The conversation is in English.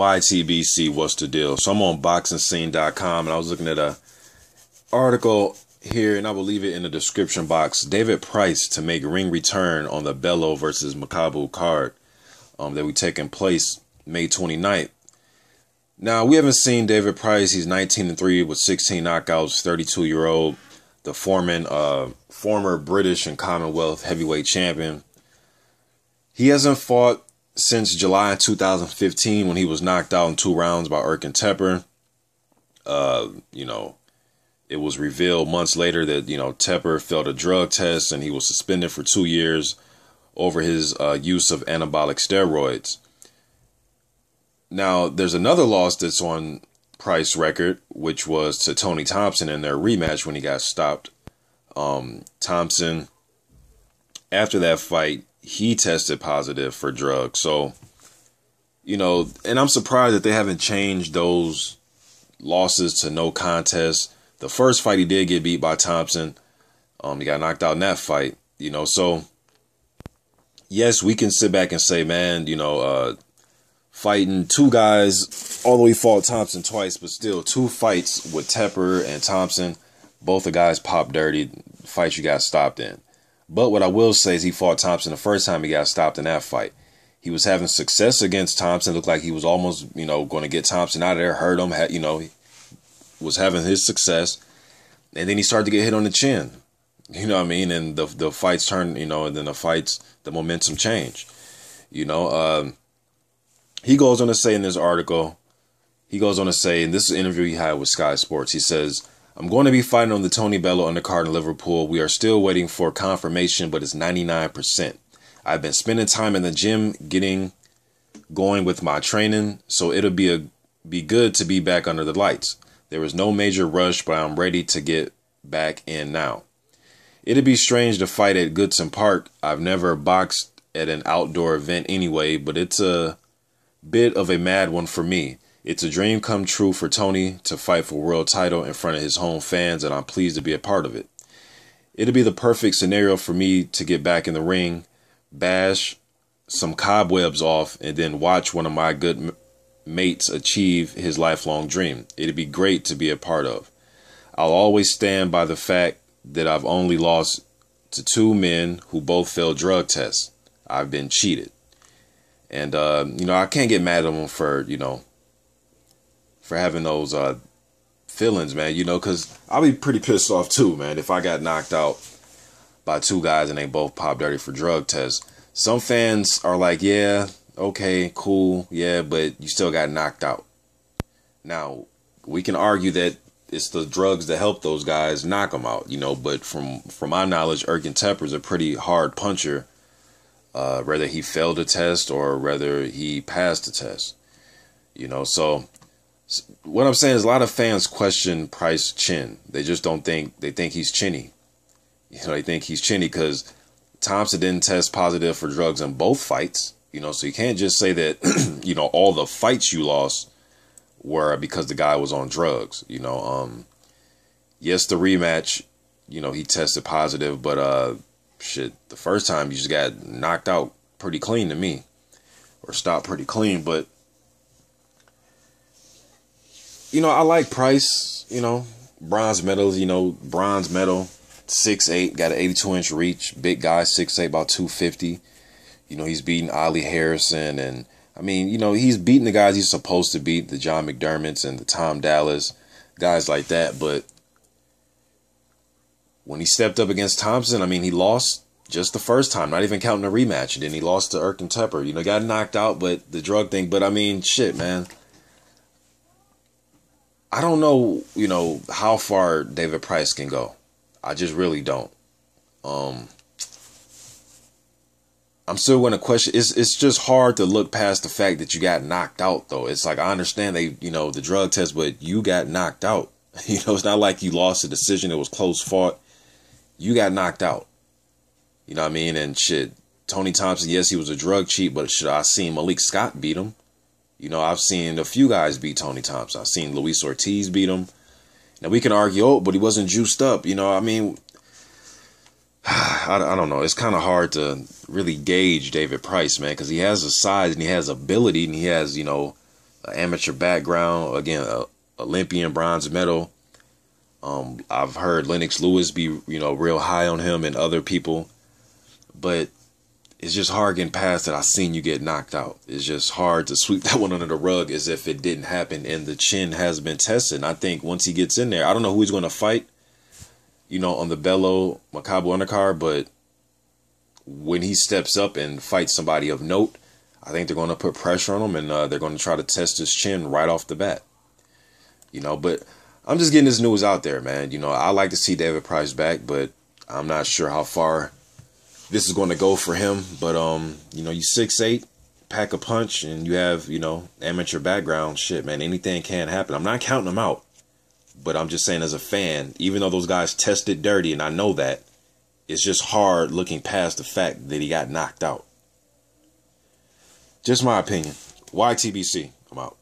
YTBC, what's the deal? So I'm on boxingscene.com and I was looking at a article here, and I will leave it in the description box. David Price to make ring return on the Bello versus Makabu card that we taking place May 29th. Now, we haven't seen David Price. He's 19-3 with 16 knockouts, 32-year-old, the former British and Commonwealth heavyweight champion. He hasn't fought since July 2015 when he was knocked out in 2 rounds by Teper. It was revealed months later that, Teper failed a drug test and he was suspended for 2 years over his use of anabolic steroids. Now, there's another loss that's on Price's record, which was to Tony Thompson in their rematch when he got stopped. Thompson, after that fight, he tested positive for drugs. So, and I'm surprised that they haven't changed those losses to no contest. The first fight he did get beat by Thompson. He got knocked out in that fight, so yes, we can sit back and say, man, fighting 2 guys, although he fought Thompson twice, but still 2 fights with Teper and Thompson, both the guys popped dirty, fights you got stopped in. But what I will say is he fought Thompson the first time he got stopped in that fight. He was having success against Thompson. Looked like he was almost, going to get Thompson out of there, hurt him, he was having his success. And then he started to get hit on the chin. You know what I mean? And the fights turned, and then the momentum changed. He goes on to say in this article, and this is an interview he had with Sky Sports. He says, I'm going to be fighting on the Tony Bello undercard in Liverpool. We are still waiting for confirmation, but it's 99%. I've been spending time in the gym going with my training, so it'll be good to be back under the lights. There is no major rush, but I'm ready to get back in now. It'd be strange to fight at Goodson Park. I've never boxed at an outdoor event anyway, but it's a bit of a mad one for me. It's a dream come true for Tony to fight for world title in front of his home fans, and I'm pleased to be a part of it. It'll be the perfect scenario for me to get back in the ring, bash some cobwebs off, and then watch one of my good mates achieve his lifelong dream. It'd be great to be a part of. I'll always stand by the fact that I've only lost to 2 men who both failed drug tests. I've been cheated. And, I can't get mad at him for, for having those feelings, man, because I'll be pretty pissed off too, man, if I got knocked out by 2 guys and they both popped dirty for drug tests. Some fans are like, yeah, okay, cool, yeah, but you still got knocked out. Now, we can argue that it's the drugs that help those guys knock them out, but from my knowledge, Teper's a pretty hard puncher, whether he failed a test or whether he passed the test, so what I'm saying is a lot of fans question Price's chin. They just don't think, they think he's chinny. They think he's chinny because Thompson didn't test positive for drugs in both fights, so you can't just say that, all the fights you lost were because the guy was on drugs, yes, the rematch, he tested positive, but, the first time you just got knocked out pretty clean to me, or stopped pretty clean. But, I like Price, bronze medals, bronze medal, 6'8", got an 82-inch reach, big guy, 6'8", about 250. He's beating Ali Harrison, and he's beating the guys he's supposed to beat, the John McDermotts and the Tom Dallas, guys like that. But when he stepped up against Thompson, he lost just the first time, not even counting the rematch. And then he lost to Teper. Got knocked out, but the drug thing. But, shit, man. I don't know, how far David Price can go. I just really don't. I'm still going to question. It's just hard to look past the fact that you got knocked out, though. It's like, I understand the drug test, but you got knocked out. It's not like you lost a decision. It was close fought. You got knocked out. You know what I mean? And shit, Tony Thompson, yes, he was a drug cheat, but shit, I seen Malik Scott beat him. I've seen a few guys beat Tony Thompson. I've seen Luis Ortiz beat him. Now, we can argue, but he wasn't juiced up. I don't know. It's kind of hard to really gauge David Price, man, because he has a size and he has ability and he has, amateur background. Again, Olympian bronze medal. I've heard Lennox Lewis be, real high on him and other people. But it's just hard getting past that. I seen you get knocked out. It's just hard to sweep that one under the rug as if it didn't happen. And the chin has been tested. And I think once he gets in there, I don't know who he's going to fight, on the Bello Macabo undercard. But when he steps up and fights somebody of note, I think they're going to put pressure on him. And they're going to try to test his chin right off the bat. But I'm just getting this news out there, man. I like to see David Price back, but I'm not sure how far this is going to go for him. But, you 6'8", pack a punch, and you have, amateur background. Shit, man, anything can happen. I'm not counting him out, but I'm just saying as a fan, even though those guys tested dirty, and I know that, it's just hard looking past the fact that he got knocked out. Just my opinion. YTBC. I'm out.